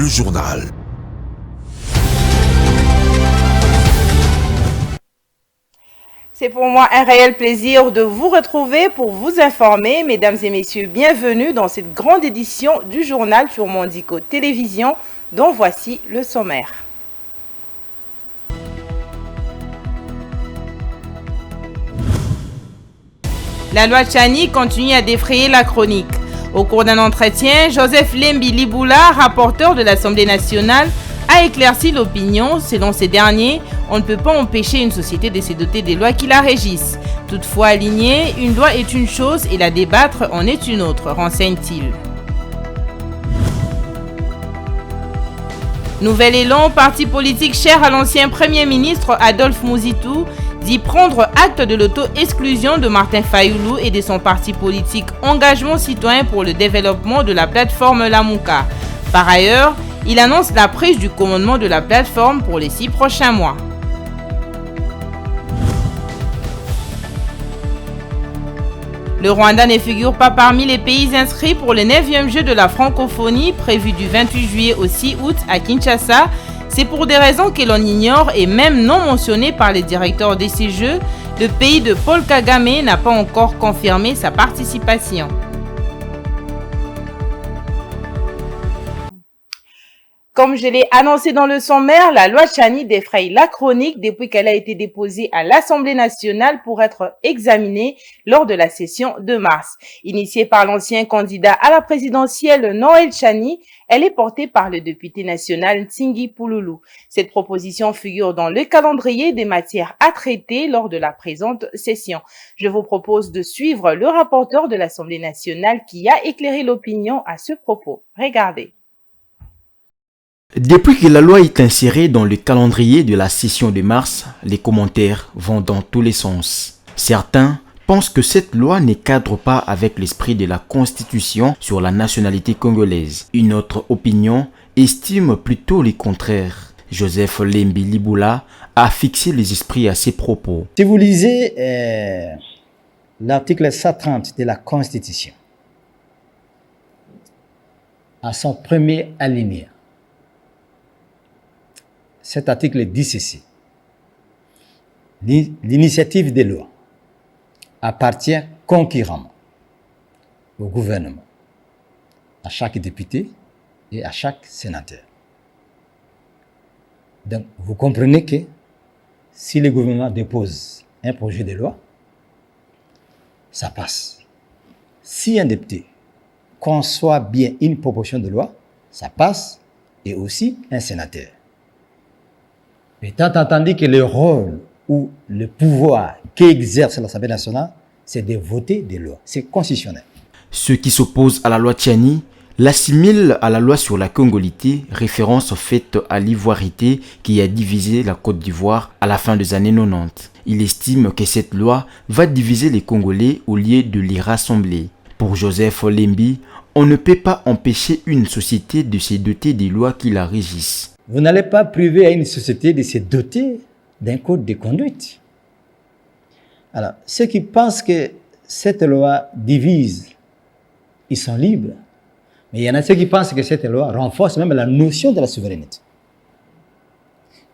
le journal. C'est pour moi un réel plaisir de vous retrouver pour vous informer. Mesdames et messieurs, bienvenue dans cette grande édition du journal sur Mondico Télévision, dont voici le sommaire. La loi Tchani continue à défrayer la chronique. Au cours d'un entretien, Joseph Lembi Liboula, rapporteur de l'Assemblée nationale, a éclairci l'opinion. Selon ces derniers, on ne peut pas empêcher une société de se doter des lois qui la régissent. Toutefois alignée, une loi est une chose et la débattre en est une autre, renseigne-t-il. Nouvel élan, parti politique cher à l'ancien Premier ministre Adolphe Mouzitou, dit prendre acte de l'auto-exclusion de Martin Fayoulou et de son parti politique Engagement citoyen pour le développement de la plateforme Lamouka. Par ailleurs, il annonce la prise du commandement de la plateforme pour les 6 prochains mois. Le Rwanda ne figure pas parmi les pays inscrits pour le 9e jeu de la francophonie prévu du 28 juillet au 6 août à Kinshasa. C'est pour des raisons que l'on ignore et même non mentionnées par les directeurs de ces jeux. Le pays de Paul Kagame n'a pas encore confirmé sa participation. Comme je l'ai annoncé dans le sommaire, la loi Tchani défraye la chronique depuis qu'elle a été déposée à l'Assemblée nationale pour être examinée lors de la session de mars. Initiée par l'ancien candidat à la présidentielle Noël Tchani, elle est portée par le député national Tsingi Pouloulou. Cette proposition figure dans le calendrier des matières à traiter lors de la présente session. Je vous propose de suivre le rapporteur de l'Assemblée nationale qui a éclairé l'opinion à ce propos. Regardez. Depuis que la loi est insérée dans le calendrier de la session de mars, les commentaires vont dans tous les sens. Certains pensent que cette loi ne cadre pas avec l'esprit de la Constitution sur la nationalité congolaise. Une autre opinion estime plutôt le contraire. Joseph Lembi Liboula a fixé les esprits à ses propos. Si vous lisez l'article 130 de la Constitution, à son premier alinéa, cet article dit ceci. L'initiative des lois appartient concurremment au gouvernement, à chaque député et à chaque sénateur. Donc, vous comprenez que si le gouvernement dépose un projet de loi, ça passe. Si un député conçoit bien une proposition de loi, ça passe, et aussi un sénateur. Étant entendu que le rôle ou le pouvoir qu'exerce l'Assemblée nationale, c'est de voter des lois. C'est constitutionnel. Ceux qui s'opposent à la loi Tchani l'assimilent à la loi sur la congolité, référence faite à l'ivoirité qui a divisé la Côte d'Ivoire à la fin des années 90. Il estime que cette loi va diviser les Congolais au lieu de les rassembler. Pour Joseph Lembi, on ne peut pas empêcher une société de se doter des lois qui la régissent. Vous n'allez pas priver à une société de se doter d'un code de conduite. Alors, ceux qui pensent que cette loi divise, ils sont libres. Mais il y en a ceux qui pensent que cette loi renforce même la notion de la souveraineté.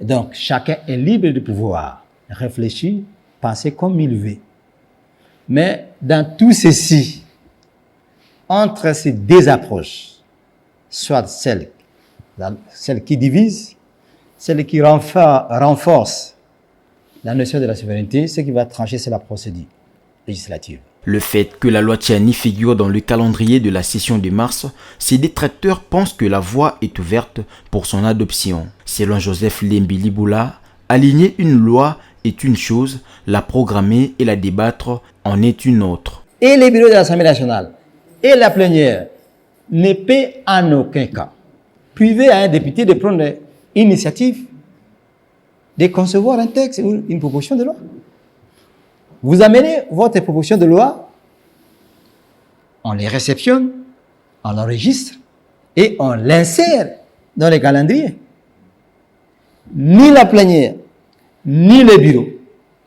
Et donc, chacun est libre de pouvoir réfléchir, penser comme il veut. Mais dans tout ceci, entre ces deux approches, soit celle qui divise, celle qui renforce la notion de la souveraineté, ce qui va trancher, c'est la procédure législative. Le fait que la loi Tchani figure dans le calendrier de la session de mars, ses détracteurs pensent que la voie est ouverte pour son adoption. Selon Joseph Lembi Liboula, aligner une loi est une chose, la programmer et la débattre en est une autre. Et les bureaux de l'Assemblée nationale et la plénière ne peut en aucun cas priver à un député de prendre l'initiative de concevoir un texte ou une proposition de loi. Vous amenez votre proposition de loi, on les réceptionne, on l'enregistre et on l'insère dans les calendriers. Ni la plénière, ni le bureau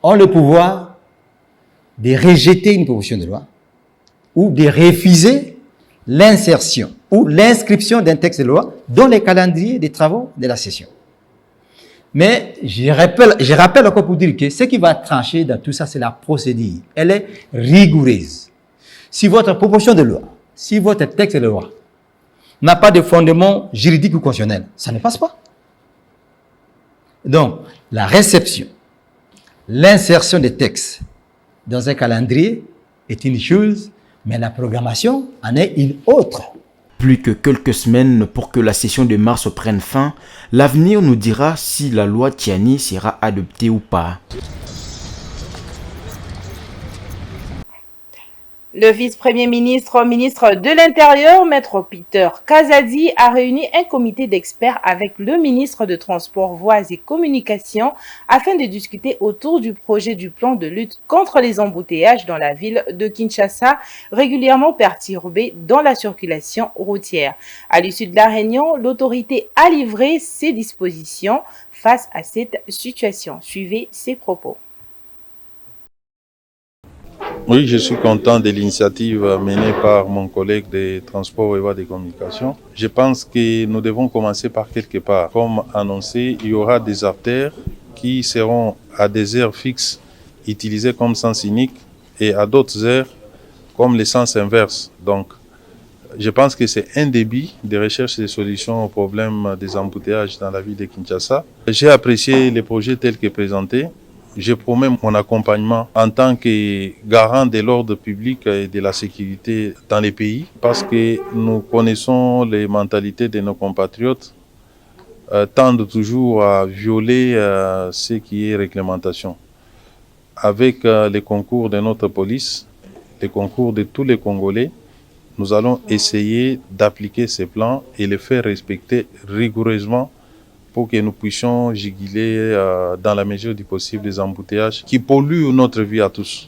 ont le pouvoir de rejeter une proposition de loi ou de refuser l'insertion ou l'inscription d'un texte de loi dans les calendriers des travaux de la session. Mais je rappelle encore pour dire que ce qui va trancher dans tout ça, c'est la procédure. Elle est rigoureuse. Si votre proposition de loi, si votre texte de loi n'a pas de fondement juridique ou constitutionnel, ça ne passe pas. Donc, la réception, l'insertion des textes dans un calendrier est une chose, mais la programmation en est une autre. Plus que quelques semaines pour que la session de mars prenne fin, l'avenir nous dira si la loi Tchiani sera adoptée ou pas. Le vice-premier ministre, ministre de l'Intérieur, Maître Peter Kazadi, a réuni un comité d'experts avec le ministre de Transport, Voies et Communications afin de discuter autour du projet du plan de lutte contre les embouteillages dans la ville de Kinshasa, régulièrement perturbée dans la circulation routière. À l'issue de la réunion, l'autorité a livré ses dispositions face à cette situation. Suivez ses propos. Oui, je suis content de l'initiative menée par mon collègue des Transports et Voies de Communication. Je pense que nous devons commencer par quelque part. Comme annoncé, il y aura des artères qui seront à des heures fixes utilisées comme sens unique et à d'autres heures comme les sens inverses. Donc, je pense que c'est un début de recherche de solutions au problème des embouteillages dans la ville de Kinshasa. J'ai apprécié les projets tels que présentés. Je promets mon accompagnement en tant que garant de l'ordre public et de la sécurité dans les pays parce que nous connaissons les mentalités de nos compatriotes tendent toujours à violer ce qui est réglementation. Avec les concours de notre police, les concours de tous les Congolais, nous allons essayer d'appliquer ces plans et les faire respecter rigoureusement pour que nous puissions juguler dans la mesure du possible des embouteillages qui polluent notre vie à tous.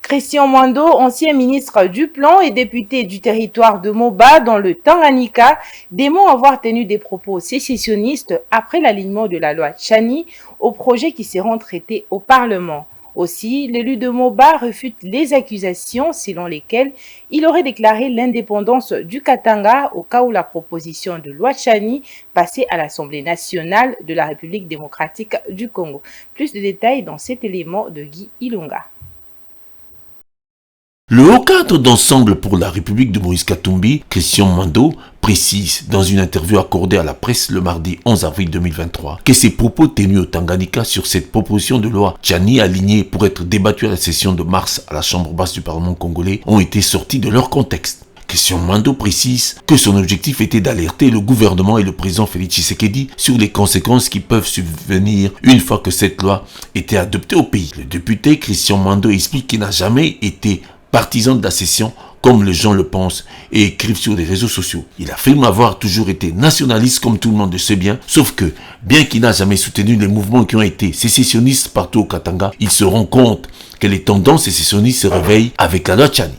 Christian Mwando, ancien ministre du Plan et député du territoire de Moba dans le Tanganyika, dément avoir tenu des propos sécessionnistes après l'alignement de la loi Tchiani aux projets qui seront traités au Parlement. Aussi, l'élu de Moba refute les accusations selon lesquelles il aurait déclaré l'indépendance du Katanga au cas où la proposition de loi Tchiani passait à l'Assemblée nationale de la République démocratique du Congo. Plus de détails dans cet élément de Guy Ilunga. Le haut cadre d'ensemble pour la République de Moïse Katumbi, Christian Mwando, précise dans une interview accordée à la presse le mardi 11 avril 2023 que ses propos tenus au Tanganyika sur cette proposition de loi Tchiani alignée pour être débattue à la session de mars à la Chambre basse du Parlement congolais ont été sortis de leur contexte. Christian Mwando précise que son objectif était d'alerter le gouvernement et le président Félix Tshisekedi sur les conséquences qui peuvent subvenir une fois que cette loi était adoptée au pays. Le député Christian Mwando explique qu'il n'a jamais été partisan de la session comme les gens le pensent et écrivent sur les réseaux sociaux. Il affirme avoir toujours été nationaliste comme tout le monde le sait bien, sauf que, bien qu'il n'a jamais soutenu les mouvements qui ont été sécessionnistes partout au Katanga, il se rend compte que les tendances sécessionnistes se réveillent avec la loi Tchiani.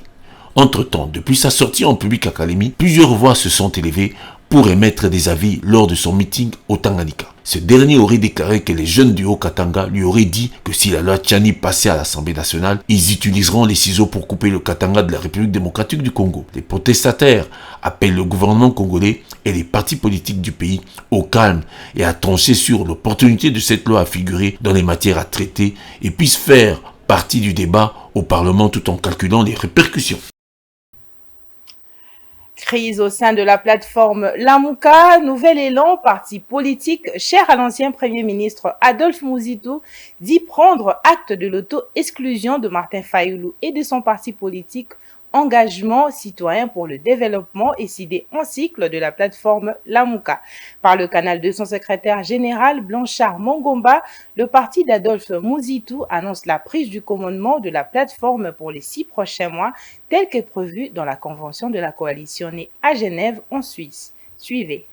Entre-temps, depuis sa sortie en public à Kalemi, plusieurs voix se sont élevées pour émettre des avis lors de son meeting au Tanganyika. Ce dernier aurait déclaré que les jeunes du Haut-Katanga lui auraient dit que si la loi Tchiani passait à l'Assemblée nationale, ils utiliseront les ciseaux pour couper le Katanga de la République démocratique du Congo. Les protestataires appellent le gouvernement congolais et les partis politiques du pays au calme et à trancher sur l'opportunité de cette loi à figurer dans les matières à traiter et puisse faire partie du débat au Parlement tout en calculant les répercussions. Crise au sein de la plateforme Lamuka, nouvel élan, parti politique cher à l'ancien Premier ministre Adolphe Muzitu, dit prendre acte de l'auto-exclusion de Martin Fayulu et de son parti politique Engagement citoyen pour le développement et cédé en cycle de la plateforme Lamuka. Par le canal de son secrétaire général Blanchard Mongomba, le parti d'Adolphe Muzitu annonce la prise du commandement de la plateforme pour les 6 prochains mois, tel que prévu dans la convention de la coalition née à Genève en Suisse. Suivez.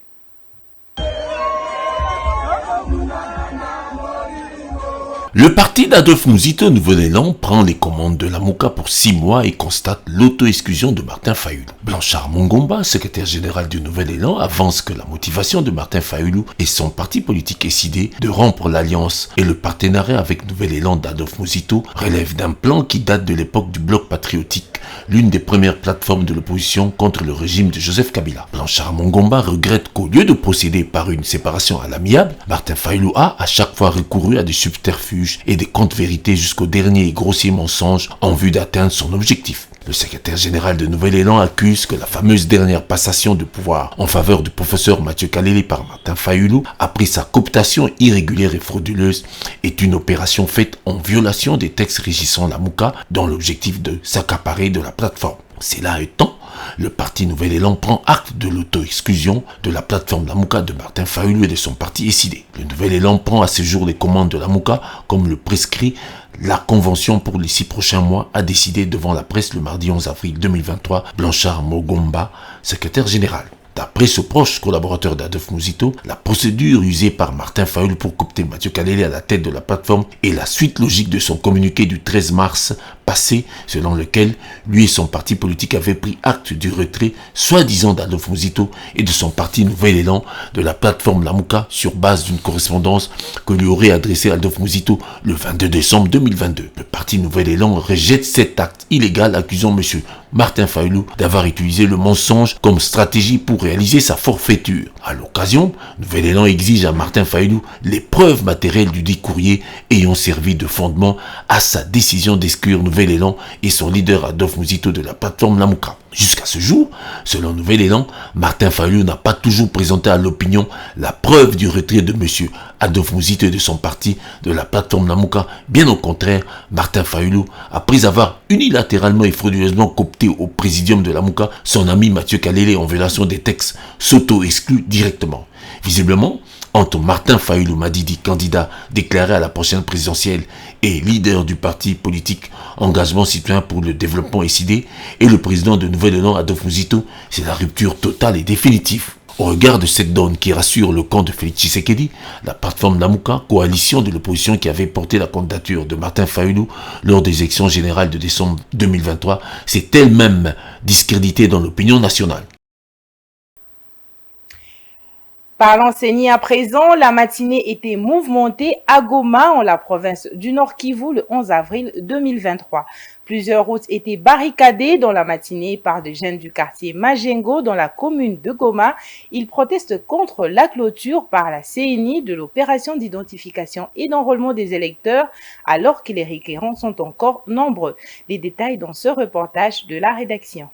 Le parti d'Adolphe Muzitu Nouvel Élan prend les commandes de Lamuka pour 6 mois et constate l'auto-exclusion de Martin Fayulu. Blanchard Mongomba, secrétaire général du Nouvel Élan, avance que la motivation de Martin Fayulu et son parti politique décidé de rompre l'alliance et le partenariat avec Nouvel Élan d'Adolphe Muzitu relève d'un plan qui date de l'époque du bloc patriotique l'une des premières plateformes de l'opposition contre le régime de Joseph Kabila. Blanchard Mongomba regrette qu'au lieu de procéder par une séparation à l'amiable, Martin Fayulu a à chaque fois recouru à des subterfuges et des contre-vérités jusqu'au dernier et grossier mensonge en vue d'atteindre son objectif. Le secrétaire général de Nouvel Élan accuse que la fameuse dernière passation de pouvoir en faveur du professeur Mathieu Kalele par Martin Fayulu, après sa cooptation irrégulière et frauduleuse, est une opération faite en violation des textes régissant la Mouka dans l'objectif de s'accaparer de la plateforme. Cela étant, le parti Nouvel Élan prend acte de l'auto-exclusion de la plateforme Lamouka de Martin Fayulu et de son parti SID. Le Nouvel Élan prend à ce jour les commandes de Lamouka comme le prescrit la convention pour les 6 prochains mois, a décidé devant la presse le mardi 11 avril 2023 Blanchard Mongomba, secrétaire général. D'après ce proche collaborateur d'Adolphe Mouzito, la procédure usée par Martin Fayulu pour coopter Mathieu Kalele à la tête de la plateforme est la suite logique de son communiqué du 13 mars passé, selon lequel lui et son parti politique avaient pris acte du retrait soi-disant d'Adolphe Mouzito et de son parti Nouvel Élan de la plateforme Lamouka sur base d'une correspondance que lui aurait adressée Adolphe Mouzito le 22 décembre 2022. Le parti Nouvel Élan rejette cet acte illégal accusant M. Martin Fayulu d'avoir utilisé le mensonge comme stratégie pour réaliser sa forfaiture. À l'occasion, Nouvel Élan exige à Martin Fayulu les preuves matérielles du dit courrier ayant servi de fondement à sa décision d'exclure Nouvel Élan et son leader Adolphe Mouzito de la plateforme Lamouka. Jusqu'à ce jour, selon Nouvel Élan, Martin Fayulu n'a pas toujours présenté à l'opinion la preuve du retrait de M. Adolphe Mouzito et de son parti de la plateforme Lamouka. Bien au contraire, Martin Fayulu, après avoir unilatéralement et frauduleusement coopté au présidium de Lamouka son ami Mathieu Kalele en violation des textes, s'auto-exclut directement. Visiblement, entre Martin Fayulu Madidi, candidat déclaré à la prochaine présidentielle et leader du parti politique Engagement Citoyen pour le Développement SID et le président de Nouvel Élan Adolphe Mouzito, c'est la rupture totale et définitive. Au regard de cette donne qui rassure le camp de Félix Tshisekedi, la plateforme Lamouka, coalition de l'opposition qui avait porté la candidature de Martin Fayulu lors des élections générales de décembre 2023, s'est elle-même discréditée dans l'opinion nationale. Parlant CENI à présent, la matinée était mouvementée à Goma, en la province du Nord Kivu, le 11 avril 2023. Plusieurs routes étaient barricadées dans la matinée par des jeunes du quartier Majengo dans la commune de Goma. Ils protestent contre la clôture par la CENI de l'opération d'identification et d'enrôlement des électeurs alors que les requérants sont encore nombreux. Les détails dans ce reportage de la rédaction.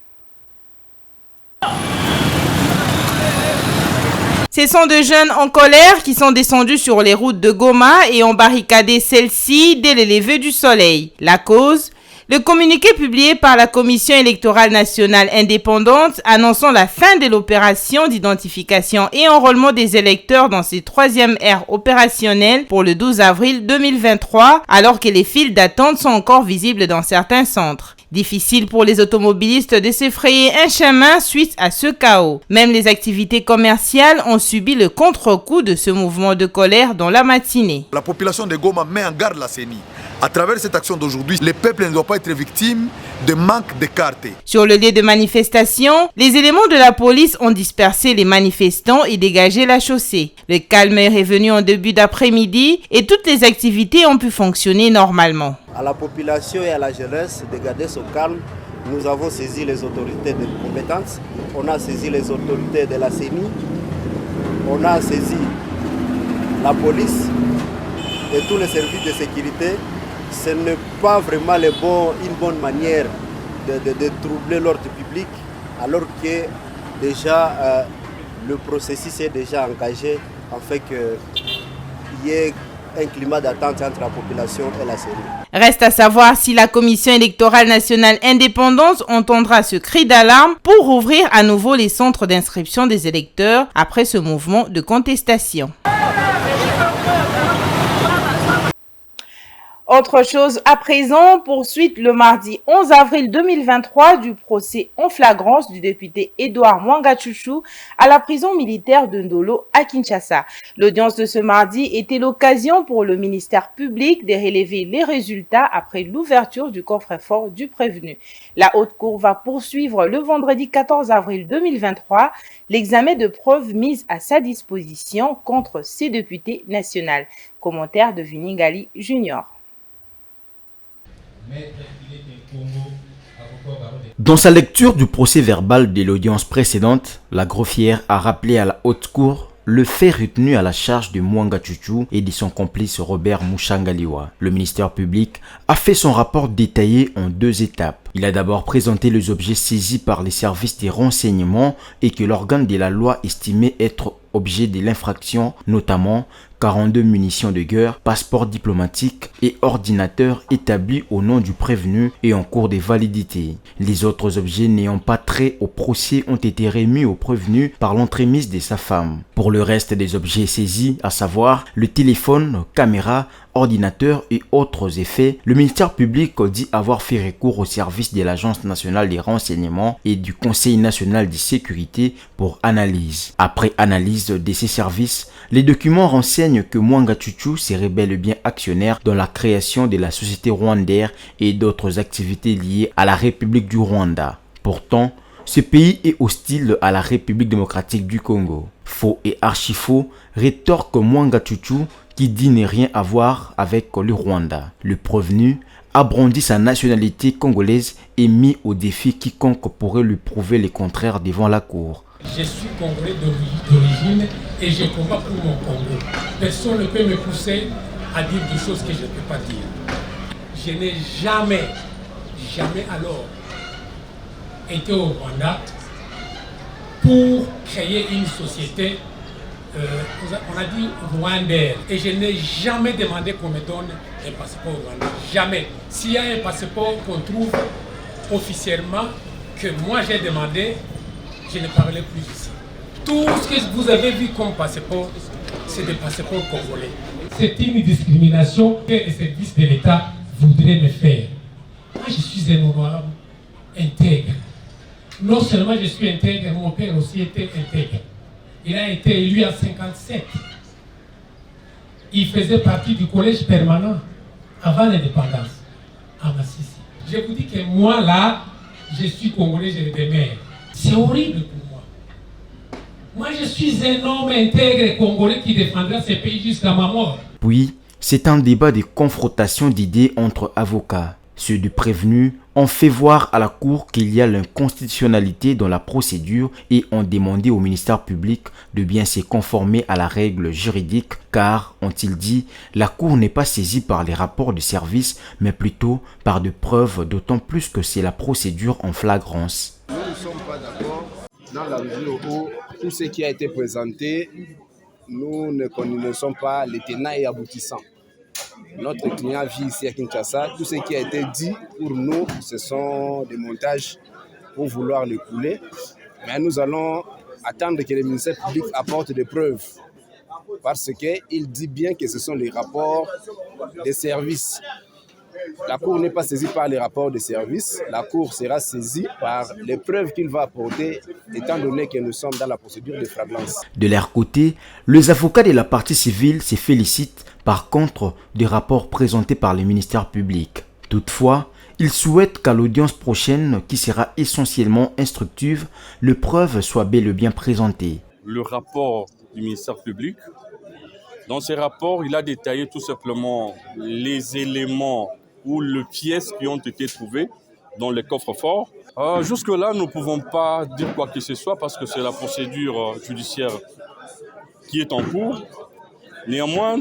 Ce sont de jeunes en colère qui sont descendus sur les routes de Goma et ont barricadé celles-ci dès le lever du soleil. La cause ? Le communiqué publié par la Commission électorale nationale indépendante annonçant la fin de l'opération d'identification et enrôlement des électeurs dans ses troisième ère opérationnelle pour le 12 avril 2023, alors que les files d'attente sont encore visibles dans certains centres. Difficile pour les automobilistes de se frayer un chemin suite à ce chaos. Même les activités commerciales ont subi le contre-coup de ce mouvement de colère dans la matinée. La population de Goma met en garde la CENI. À travers cette action d'aujourd'hui, le peuple ne doit pas être victime de manque de cartes. Sur le lieu de manifestation, les éléments de la police ont dispersé les manifestants et dégagé la chaussée. Le calme est revenu en début d'après-midi et toutes les activités ont pu fonctionner normalement. À la population et à la jeunesse de garder ce calme, nous avons saisi les autorités de compétences, on a saisi les autorités de la CENI, on a saisi la police et tous les services de sécurité. Ce n'est pas vraiment une bonne manière de troubler l'ordre public, alors que déjà le processus est déjà engagé en fait qu'il y ait un climat d'attente entre la population et la CENI. Reste à savoir si la Commission électorale nationale indépendante entendra ce cri d'alarme pour rouvrir à nouveau les centres d'inscription des électeurs après ce mouvement de contestation. Autre chose à présent, poursuite le mardi 11 avril 2023 du procès en flagrance du député Edouard Mwangachuchu à la prison militaire de Ndolo à Kinshasa. L'audience de ce mardi était l'occasion pour le ministère public de relever les résultats après l'ouverture du coffre-fort du prévenu. La Haute Cour va poursuivre le vendredi 14 avril 2023 l'examen de preuves mises à sa disposition contre ces députés nationaux. Commentaire de Vinigali Junior. Maître, il est Congo, avocat baron Dans sa lecture du procès verbal de l'audience précédente, la greffière a rappelé à la haute cour le fait retenu à la charge de Mwanga Chuchu et de son complice Robert Mushangaliwa. Le ministère public a fait son rapport détaillé en 2 étapes. Il a d'abord présenté les objets saisis par les services des renseignements et que l'organe de la loi estimait être objet de l'infraction, notamment 42 munitions de guerre, passeports diplomatiques et ordinateurs établis au nom du prévenu et en cours de validité. Les autres objets n'ayant pas trait au procès ont été remis au prévenu par l'entremise de sa femme. Pour le reste des objets saisis, à savoir le téléphone, caméra, ordinateur et autres effets, le ministère public dit avoir fait recours au service de l'Agence nationale des renseignements et du Conseil national de sécurité pour analyse. Après analyse de ces services, les documents renseignent que Mwanga Chuchu serait bel et bien actionnaire dans la création de la société rwandaire et d'autres activités liées à la République du Rwanda. Pourtant, ce pays est hostile à la République démocratique du Congo. Faux et archi-faux, rétorque Mwanga Chuchu qui dit ne rien avoir avec le Rwanda. Le prévenu a brandi sa nationalité congolaise et mis au défi quiconque pourrait lui prouver le contraire devant la cour. Je suis congolais d'origine et je combats pour mon Congo. Personne ne peut me pousser à dire des choses que je ne peux pas dire. Je n'ai jamais alors été au Rwanda pour créer une société, on a dit rwandaise. Et je n'ai jamais demandé qu'on me donne un passeport rwandais. Jamais. S'il y a un passeport qu'on trouve officiellement, que moi j'ai demandé, je ne parlerai plus ici. Tout ce que vous avez vu comme passeport, c'est des passeports congolais. C'est une discrimination que les services de l'État voudraient me faire. Moi, je suis un honorable intègre. Non seulement je suis intègre, mon père aussi était intègre. Il a été élu en 1957. Il faisait partie du collège permanent avant l'indépendance, à Massissi. Je vous dis que moi, là, je suis congolais, je le demeure. C'est horrible pour moi. Moi, je suis un homme intègre congolais qui défendra ce pays jusqu'à ma mort. Puis, c'est un débat de confrontation d'idées entre avocats. Ceux du prévenu ont fait voir à la Cour qu'il y a l'inconstitutionnalité dans la procédure et ont demandé au ministère public de bien se conformer à la règle juridique car, ont-ils dit, la Cour n'est pas saisie par les rapports de service mais plutôt par de preuves, d'autant plus que c'est la procédure en flagrance. Nous ne sommes pas d'accord dans la mesure où tout ce qui a été présenté, nous ne connaissons pas les tenants et aboutissants. Notre client vit ici à Kinshasa. Tout ce qui a été dit pour nous, ce sont des montages pour vouloir le couler. Mais nous allons attendre que le ministère public apporte des preuves. Parce qu'il dit bien que ce sont les rapports des services. La Cour n'est pas saisie par les rapports des services. La Cour sera saisie par les preuves qu'il va apporter, étant donné que nous sommes dans la procédure de flagrance. De leur côté, les avocats de la partie civile se félicitent par contre des rapports présentés par le ministère public. Toutefois, ils souhaitent qu'à l'audience prochaine, qui sera essentiellement instructive, les preuves soient bel et bien présentées. Le rapport du ministère public, dans ce rapport, il a détaillé tout simplement les éléments ou les pièces qui ont été trouvées dans les coffres-forts. Jusque-là, nous ne pouvons pas dire quoi que ce soit parce que c'est la procédure judiciaire qui est en cours. Néanmoins,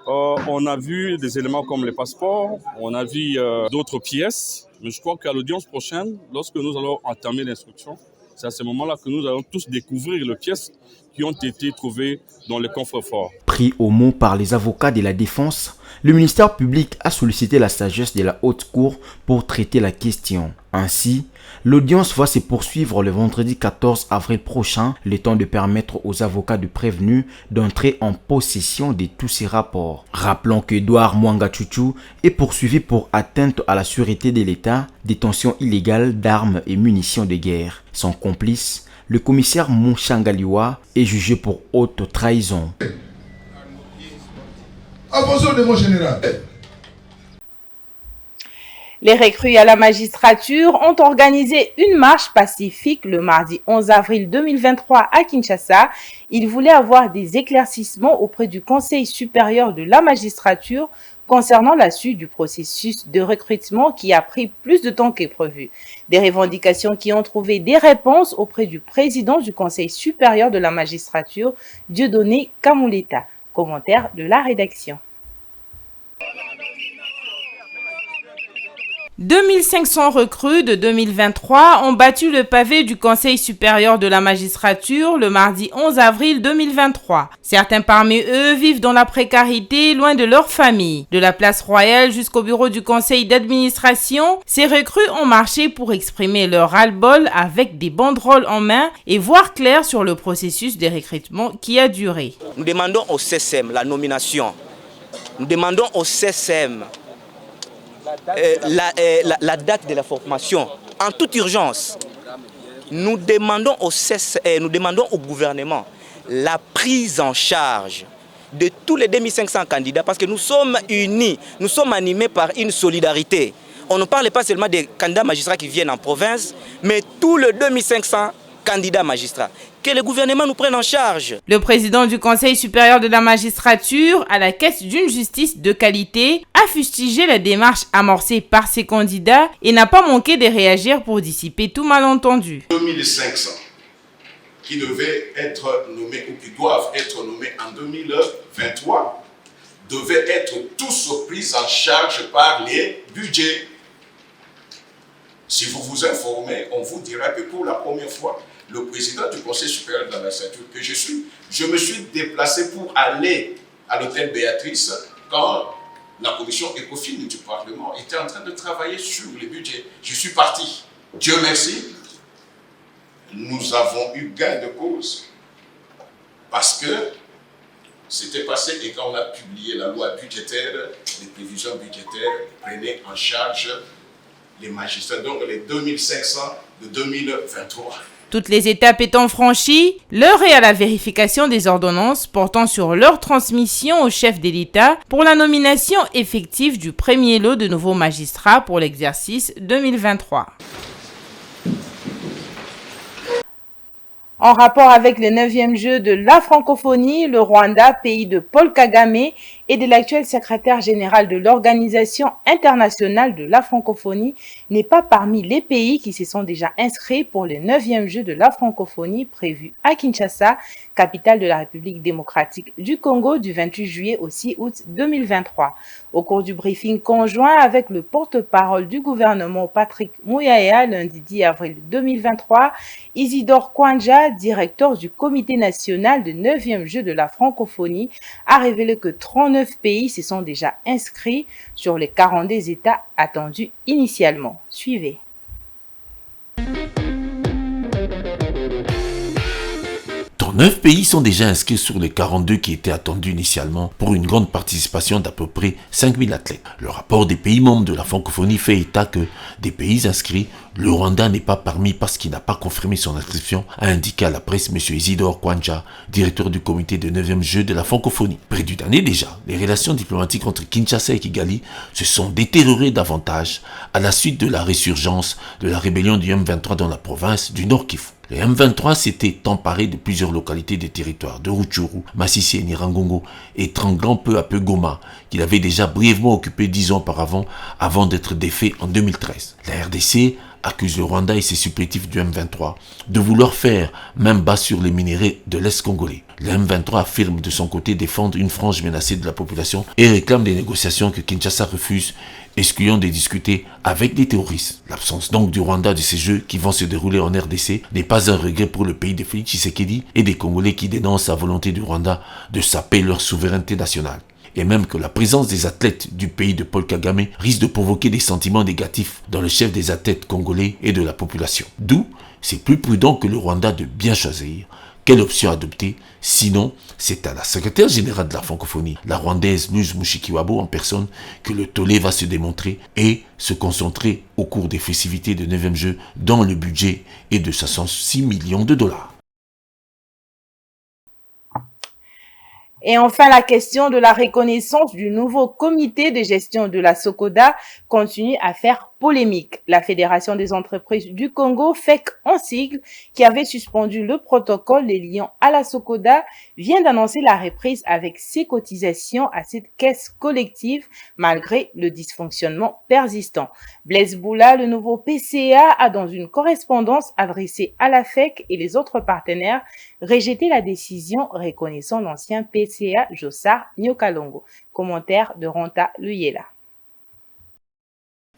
on a vu des éléments comme les passeports, on a vu d'autres pièces, mais je crois qu'à l'audience prochaine, lorsque nous allons entamer l'instruction, c'est à ce moment-là que nous allons tous découvrir les pièces qui ont été trouvées dans les coffres-forts. Pris au mot par les avocats de la défense, le ministère public a sollicité la sagesse de la haute cour pour traiter la question. Ainsi, l'audience va se poursuivre le vendredi 14 avril prochain, le temps de permettre aux avocats de prévenus d'entrer en possession de tous ces rapports. Rappelons que Edouard Mwanga Chuchu est poursuivi pour atteinte à la sûreté de l'État, détention illégale d'armes et munitions de guerre. Son complice, le commissaire Mushangaliwa, est jugé pour haute trahison. De mon général. Les recrues à la magistrature ont organisé une marche pacifique le mardi 11 avril 2023 à Kinshasa. Ils voulaient avoir des éclaircissements auprès du Conseil supérieur de la magistrature concernant la suite du processus de recrutement qui a pris plus de temps que prévu. Des revendications qui ont trouvé des réponses auprès du président du Conseil supérieur de la magistrature, Dieudonné Kamouleta. Commentaire de la rédaction. 2500 recrues de 2023 ont battu le pavé du Conseil supérieur de la magistrature le mardi 11 avril 2023. Certains parmi eux vivent dans la précarité, loin de leur famille. De la place royale jusqu'au bureau du conseil d'administration, ces recrues ont marché pour exprimer leur ras-le-bol avec des banderoles en main et voir clair sur le processus de recrutement qui a duré. Nous demandons au CSM la nomination. Nous demandons au CSM la date de la formation en toute urgence. Nous demandons au gouvernement la prise en charge de tous les 2500 candidats parce que nous sommes unis, nous sommes animés par une solidarité. On ne parle pas seulement des candidats magistrats qui viennent en province, mais tous les 2500 candidats magistrats. Que le gouvernement nous prenne en charge. Le président du Conseil supérieur de la magistrature, à la quête d'une justice de qualité, a fustigé la démarche amorcée par ses candidats et n'a pas manqué de réagir pour dissiper tout malentendu. 2500 qui devaient être nommés ou qui doivent être nommés en 2023 devaient être tous pris en charge par les budgets. Si vous vous informez, on vous dira que pour la première fois, le président du Conseil supérieur de la magistrature que je suis, je me suis déplacé pour aller à l'hôtel Béatrice quand la commission ECOFIN du Parlement était en train de travailler sur les budgets. Je suis parti. Dieu merci, nous avons eu gain de cause parce que c'était passé et quand on a publié la loi budgétaire, les prévisions budgétaires prenaient en charge les magistrats, donc les 2500 de 2023. Toutes les étapes étant franchies, l'heure est à la vérification des ordonnances portant sur leur transmission au chef de l'État pour la nomination effective du premier lot de nouveaux magistrats pour l'exercice 2023. En rapport avec le 9e jeu de la francophonie, le Rwanda, pays de Paul Kagame et de l'actuel secrétaire général de l'Organisation internationale de la francophonie, n'est pas parmi les pays qui se sont déjà inscrits pour le 9e jeu de la francophonie prévu à Kinshasa, capitale de la République démocratique du Congo, du 28 juillet au 6 août 2023. Au cours du briefing conjoint avec le porte-parole du gouvernement Patrick Mouyaya lundi 10 avril 2023, Isidore Kwanja, directeur du comité national de 9e jeu de la francophonie, a révélé que 39 pays se sont déjà inscrits sur les 42 États attendus initialement. Suivez. 9 pays sont déjà inscrits sur les 42 qui étaient attendus initialement pour une grande participation d'à peu près 5000 athlètes. Le rapport des pays membres de la francophonie fait état que des pays inscrits, le Rwanda n'est pas parmi parce qu'il n'a pas confirmé son inscription, a indiqué à la presse M. Isidore Kwanja, directeur du comité de 9e jeu de la francophonie. Près d'une année déjà, les relations diplomatiques entre Kinshasa et Kigali se sont détériorées davantage à la suite de la résurgence de la rébellion du M23 dans la province du Nord Kivu. Le M23 s'était emparé de plusieurs localités des territoires de Rutshuru, Masisi et Nirangongo, étranglant peu à peu Goma, qu'il avait déjà brièvement occupé 10 ans auparavant, avant d'être défait en 2013. La RDC accuse le Rwanda et ses supplétifs du M23 de vouloir faire main basse sur les minéraux de l'Est congolais. Le M23 affirme de son côté défendre une frange menacée de la population et réclame des négociations que Kinshasa refuse, excluant de discuter avec des terroristes. L'absence donc du Rwanda de ces jeux qui vont se dérouler en RDC n'est pas un regret pour le pays de Félix Tshisekedi et des Congolais qui dénoncent la volonté du Rwanda de saper leur souveraineté nationale. Et même que la présence des athlètes du pays de Paul Kagame risque de provoquer des sentiments négatifs dans le chef des athlètes congolais et de la population. D'où, c'est plus prudent que le Rwanda de bien choisir quelle option adopter. Sinon, c'est à la secrétaire générale de la francophonie, la rwandaise Luz Mushikiwabo en personne, que le tollé va se démontrer et se concentrer au cours des festivités de 9e jeu dont le budget est de 66 millions de dollars. Et enfin, la question de la reconnaissance du nouveau comité de gestion de la SOCODA continue à faire polémique. La Fédération des entreprises du Congo, FEC en sigle, qui avait suspendu le protocole les liant à la SOCODA, vient d'annoncer la reprise avec ses cotisations à cette caisse collective malgré le dysfonctionnement persistant. Blaise Boula, le nouveau PCA, a dans une correspondance adressée à la FEC et les autres partenaires rejeté la décision reconnaissant l'ancien PCA Jossard Nyokalongo. Commentaire de Ronta Luyela.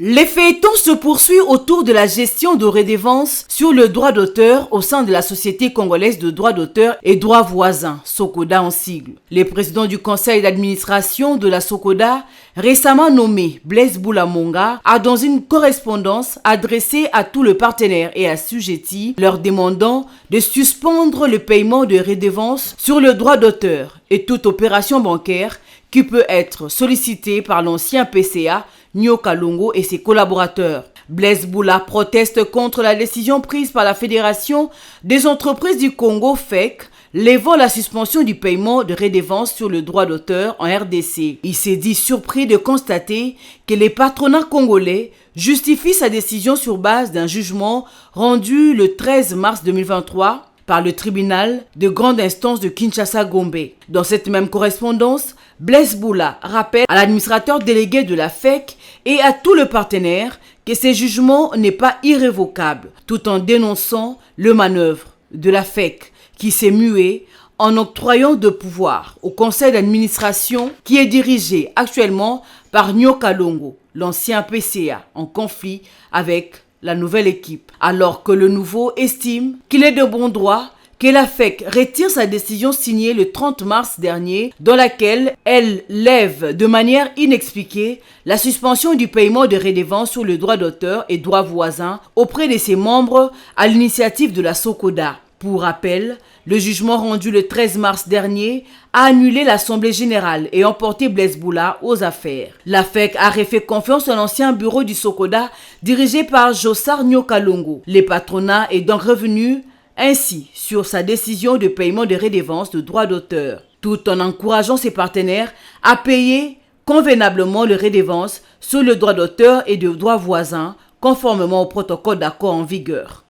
Les feuilletons se poursuivent autour de la gestion de redevances sur le droit d'auteur au sein de la Société congolaise de droits d'auteur et droits voisins, SOCODA en sigle. Le président du conseil d'administration de la SOCODA, récemment nommé Blaise Boula Monga, a dans une correspondance adressée à tous les partenaires et assujettis, leur demandant de suspendre le paiement de redevances sur le droit d'auteur et toute opération bancaire qui peut être sollicitée par l'ancien PCA Nyokalongo et ses collaborateurs. Blaise Boula proteste contre la décision prise par la Fédération des entreprises du Congo FEC, levant la suspension du paiement de redevances sur le droit d'auteur en RDC. Il s'est dit surpris de constater que les patronats congolais justifient sa décision sur base d'un jugement rendu le 13 mars 2023 par le tribunal de grande instance de Kinshasa-Gombe. Dans cette même correspondance, Blaise Boula rappelle à l'administrateur délégué de la FEC et à tous les partenaires que ce jugement n'est pas irrévocable, tout en dénonçant le manœuvre de la FEC qui s'est muée en octroyant de pouvoir au conseil d'administration qui est dirigé actuellement par Nyokalongo, l'ancien PCA, en conflit avec la nouvelle équipe, alors que le nouveau estime qu'il est de bon droit que la FEC retire sa décision signée le 30 mars dernier dans laquelle elle lève de manière inexpliquée la suspension du paiement de redevances sur le droit d'auteur et droits voisins auprès de ses membres à l'initiative de la SOCODA. Pour rappel, le jugement rendu le 13 mars dernier a annulé l'Assemblée générale et emporté Blaise Boula aux affaires. La FEC a refait confiance à l'ancien bureau du SOCODA dirigé par Jossard Nyokalongo. Les patronats est donc revenu ainsi sur sa décision de paiement de redevances de droits d'auteur, tout en encourageant ses partenaires à payer convenablement les redevances sur le droit d'auteur et de droits voisins, conformément au protocole d'accord en vigueur.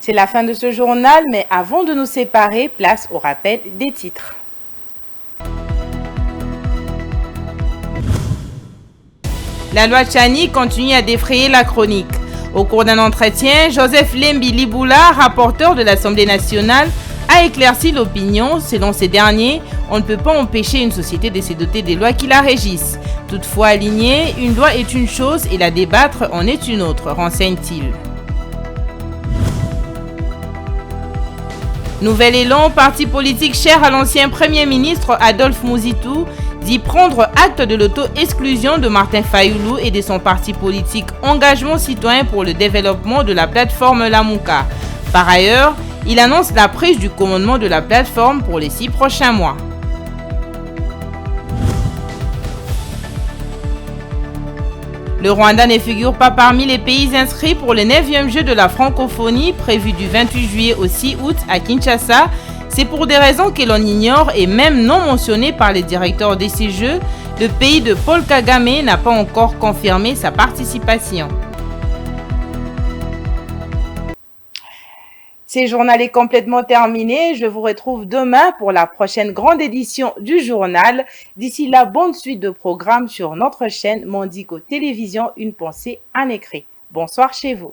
C'est la fin de ce journal, mais avant de nous séparer, place au rappel des titres. La loi Tchani continue à défrayer la chronique. Au cours d'un entretien, Joseph Lembi Liboula, rapporteur de l'Assemblée nationale, a éclairci l'opinion. Selon ces derniers, on ne peut pas empêcher une société de se doter des lois qui la régissent. Toutefois alignée, une loi est une chose et la débattre en est une autre, renseigne-t-il. Nouvel élan, parti politique cher à l'ancien Premier ministre Adolphe Mouzitou, dit prendre acte de l'auto-exclusion de Martin Fayoulou et de son parti politique Engagement citoyen pour le développement de la plateforme Lamouka. Par ailleurs, il annonce la prise du commandement de la plateforme pour les 6 prochains mois. Le Rwanda ne figure pas parmi les pays inscrits pour le 9e jeu de la francophonie prévu du 28 juillet au 6 août à Kinshasa. C'est pour des raisons que l'on ignore et même non mentionnées par les directeurs de ces jeux. Le pays de Paul Kagame n'a pas encore confirmé sa participation. Ce journal est complètement terminé. Je vous retrouve demain pour la prochaine grande édition du journal. D'ici là, bonne suite de programmes sur notre chaîne Mondico Télévision, une pensée en écrit. Bonsoir chez vous.